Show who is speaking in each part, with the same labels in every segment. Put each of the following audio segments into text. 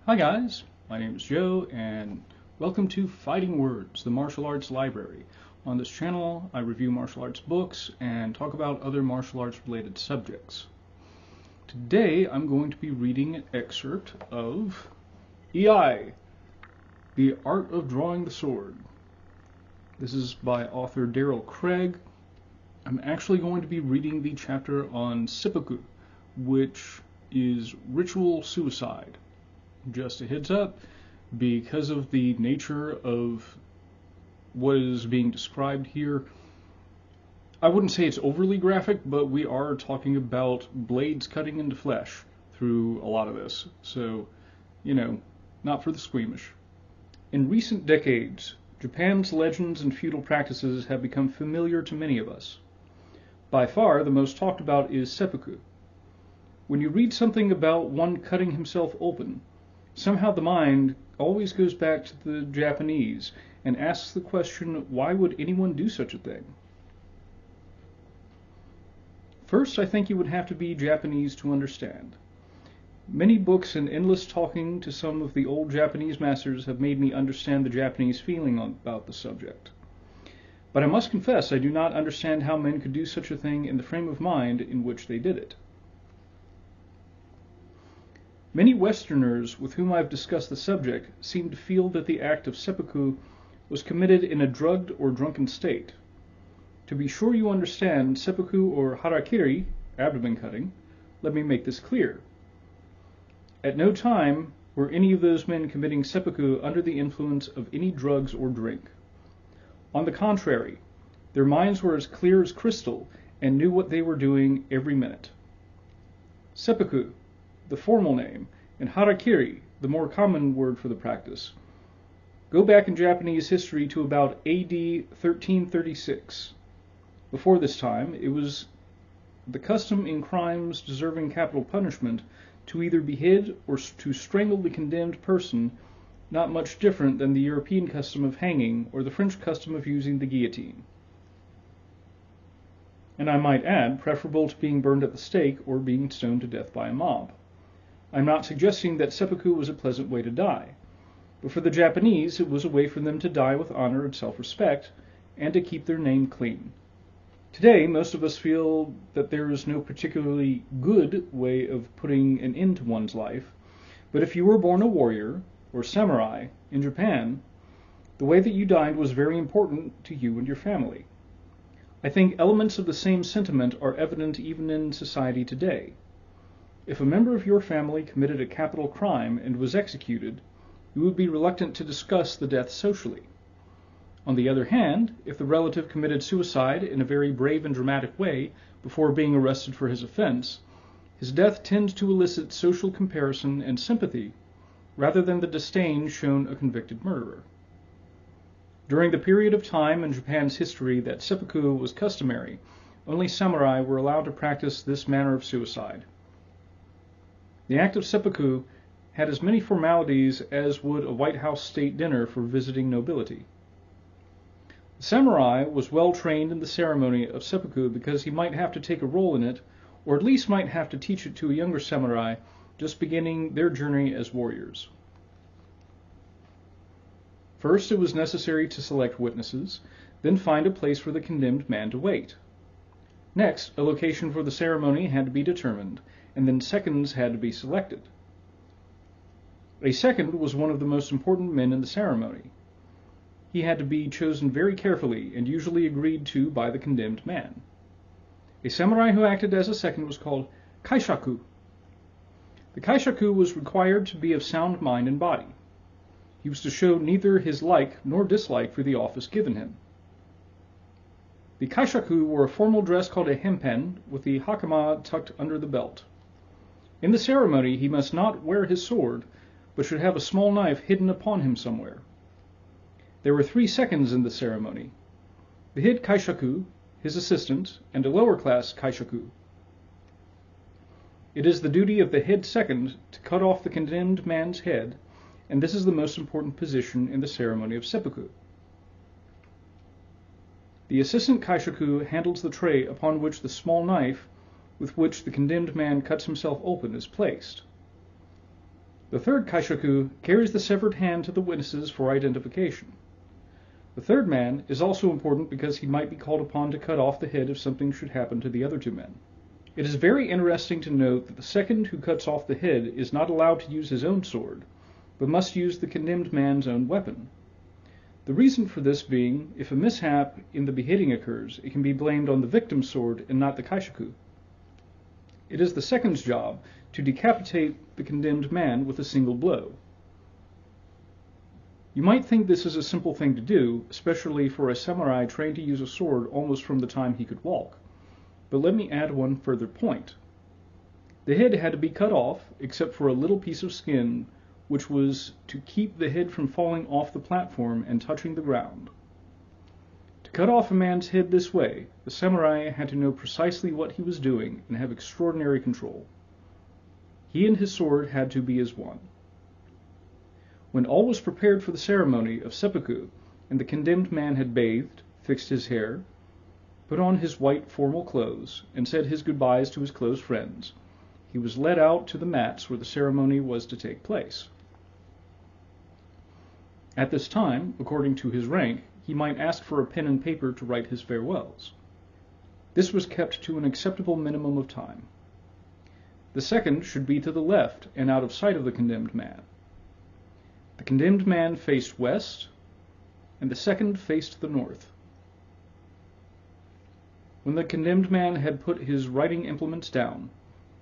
Speaker 1: Hi guys, my name is Joe and welcome to Fighting Words, the martial arts library. On this channel I review martial arts books and talk about other martial arts related subjects. Today I'm going to be reading an excerpt of EI, The Art of Drawing the Sword. This is by author Darrell Craig. I'm actually going to be reading the chapter on Seppuku, which is ritual suicide. Just a heads up, because of the nature of what is being described here, I wouldn't say it's overly graphic, but we are talking about blades cutting into flesh through a lot of this. So, not for the squeamish. In recent decades, Japan's legends and feudal practices have become familiar to many of us. By far, the most talked about is seppuku. When you read something about one cutting himself open, somehow the mind always goes back to the Japanese and asks the question, why would anyone do such a thing? First, I think you would have to be Japanese to understand. Many books and endless talking to some of the old Japanese masters have made me understand the Japanese feeling about the subject. But I must confess I do not understand how men could do such a thing in the frame of mind in which they did it. Many Westerners with whom I've discussed the subject seem to feel that the act of seppuku was committed in a drugged or drunken state. To be sure you understand seppuku or harakiri, abdomen cutting, let me make this clear. At no time were any of those men committing seppuku under the influence of any drugs or drink. On the contrary, their minds were as clear as crystal and knew what they were doing every minute. Seppuku, the formal name, and harakiri, the more common word for the practice, go back in Japanese history to about AD 1336. Before this time, it was the custom in crimes deserving capital punishment to either behead or to strangle the condemned person, not much different than the European custom of hanging or the French custom of using the guillotine. And I might add, preferable to being burned at the stake or being stoned to death by a mob. I'm not suggesting that seppuku was a pleasant way to die, but for the Japanese it was a way for them to die with honor and self-respect, and to keep their name clean. Today, most of us feel that there is no particularly good way of putting an end to one's life, but if you were born a warrior, or samurai, in Japan, the way that you died was very important to you and your family. I think elements of the same sentiment are evident even in society today. If a member of your family committed a capital crime and was executed, you would be reluctant to discuss the death socially. On the other hand, if the relative committed suicide in a very brave and dramatic way before being arrested for his offense, his death tends to elicit social comparison and sympathy, rather than the disdain shown a convicted murderer. During the period of time in Japan's history that seppuku was customary, only samurai were allowed to practice this manner of suicide. The act of seppuku had as many formalities as would a White House state dinner for visiting nobility. The samurai was well trained in the ceremony of seppuku because he might have to take a role in it, or at least might have to teach it to a younger samurai just beginning their journey as warriors. First, it was necessary to select witnesses, then find a place for the condemned man to wait. Next, a location for the ceremony had to be determined, and then seconds had to be selected. A second was one of the most important men in the ceremony. He had to be chosen very carefully and usually agreed to by the condemned man. A samurai who acted as a second was called kaishaku. The kaishaku was required to be of sound mind and body. He was to show neither his like nor dislike for the office given him. The kaishaku wore a formal dress called a hempen with the hakama tucked under the belt. In the ceremony he must not wear his sword, but should have a small knife hidden upon him somewhere. There were 3 seconds in the ceremony: the head kaishaku, his assistant, and a lower class kaishaku. It is the duty of the head second to cut off the condemned man's head, and this is the most important position in the ceremony of seppuku. The assistant kaishaku handles the tray upon which the small knife with which the condemned man cuts himself open is placed. The third kaishaku carries the severed hand to the witnesses for identification. The third man is also important because he might be called upon to cut off the head if something should happen to the other two men. It is very interesting to note that the second who cuts off the head is not allowed to use his own sword, but must use the condemned man's own weapon. The reason for this being, if a mishap in the beheading occurs, it can be blamed on the victim's sword and not the kaishaku. It is the second's job to decapitate the condemned man with a single blow. You might think this is a simple thing to do, especially for a samurai trained to use a sword almost from the time he could walk. But let me add one further point. The head had to be cut off, except for a little piece of skin, which was to keep the head from falling off the platform and touching the ground. To cut off a man's head this way, the samurai had to know precisely what he was doing and have extraordinary control. He and his sword had to be as one. When all was prepared for the ceremony of seppuku, and the condemned man had bathed, fixed his hair, put on his white formal clothes, and said his goodbyes to his close friends, he was led out to the mats where the ceremony was to take place. At this time, according to his rank, he might ask for a pen and paper to write his farewells. This was kept to an acceptable minimum of time. The second should be to the left and out of sight of the condemned man. The condemned man faced west, and the second faced the north. When the condemned man had put his writing implements down,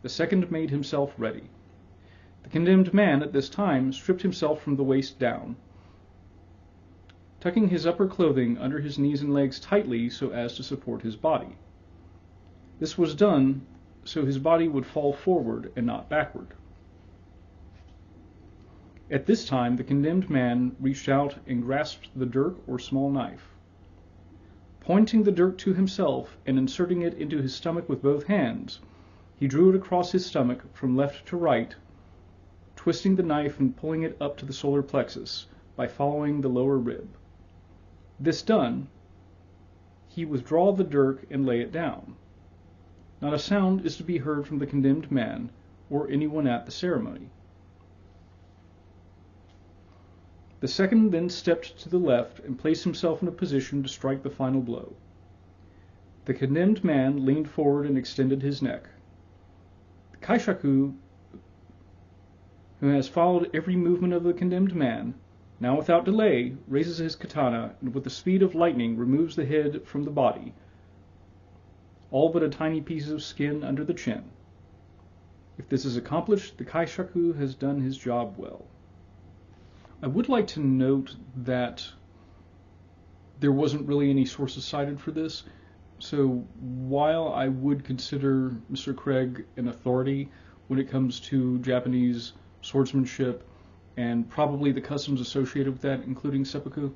Speaker 1: the second made himself ready. The condemned man at this time stripped himself from the waist down, tucking his upper clothing under his knees and legs tightly so as to support his body. This was done so his body would fall forward and not backward. At this time, the condemned man reached out and grasped the dirk or small knife. Pointing the dirk to himself and inserting it into his stomach with both hands, he drew it across his stomach from left to right, twisting the knife and pulling it up to the solar plexus by following the lower rib. This done, he withdrew the dirk and lay it down. Not a sound is to be heard from the condemned man or anyone at the ceremony. The second then stepped to the left and placed himself in a position to strike the final blow. The condemned man leaned forward and extended his neck. The kaishaku, who has followed every movement of the condemned man, now without delay raises his katana and with the speed of lightning removes the head from the body, all but a tiny piece of skin under the chin. If this is accomplished, the kaishaku has done his job well. I would like to note that there wasn't really any sources cited for this, so while I would consider Mr. Craig an authority when it comes to Japanese swordsmanship and probably the customs associated with that, including seppuku,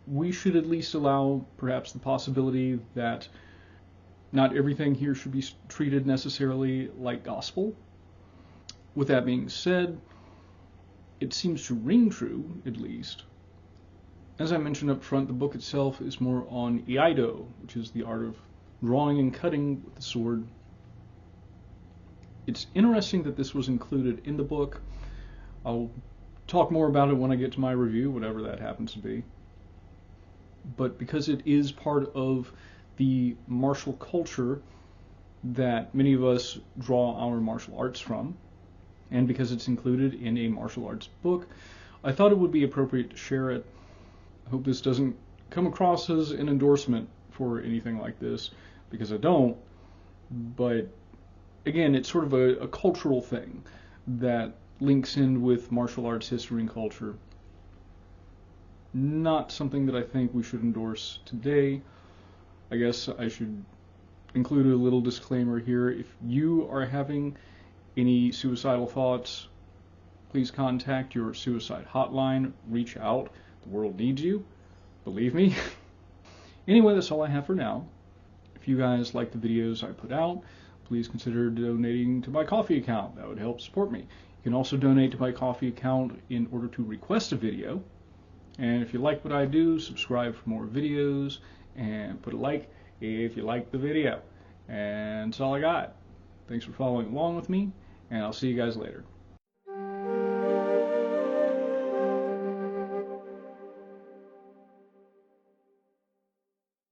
Speaker 1: we should at least allow perhaps the possibility that not everything here should be treated necessarily like gospel. With that being said, it seems to ring true, at least. As I mentioned up front, the book itself is more on iaido, which is the art of drawing and cutting with the sword. It's interesting that this was included in the book. I'll talk more about it when I get to my review, whatever that happens to be. But because it is part of the martial culture that many of us draw our martial arts from, and because it's included in a martial arts book, I thought it would be appropriate to share it. I hope this doesn't come across as an endorsement for anything like this, because I don't, but again, it's sort of a cultural thing that links in with martial arts history and culture. Not something that I think we should endorse today. I guess I should include a little disclaimer here. If you are having any suicidal thoughts, please contact your suicide hotline. Reach out. The world needs you. Believe me. Anyway, that's all I have for now. If you guys like the videos I put out, please consider donating to my Ko-fi account. That would help support me. You can also donate to my Ko-fi account in order to request a video. And if you like what I do, subscribe for more videos and put a like if you like the video. And that's all I got. Thanks for following along with me, and I'll see you guys later.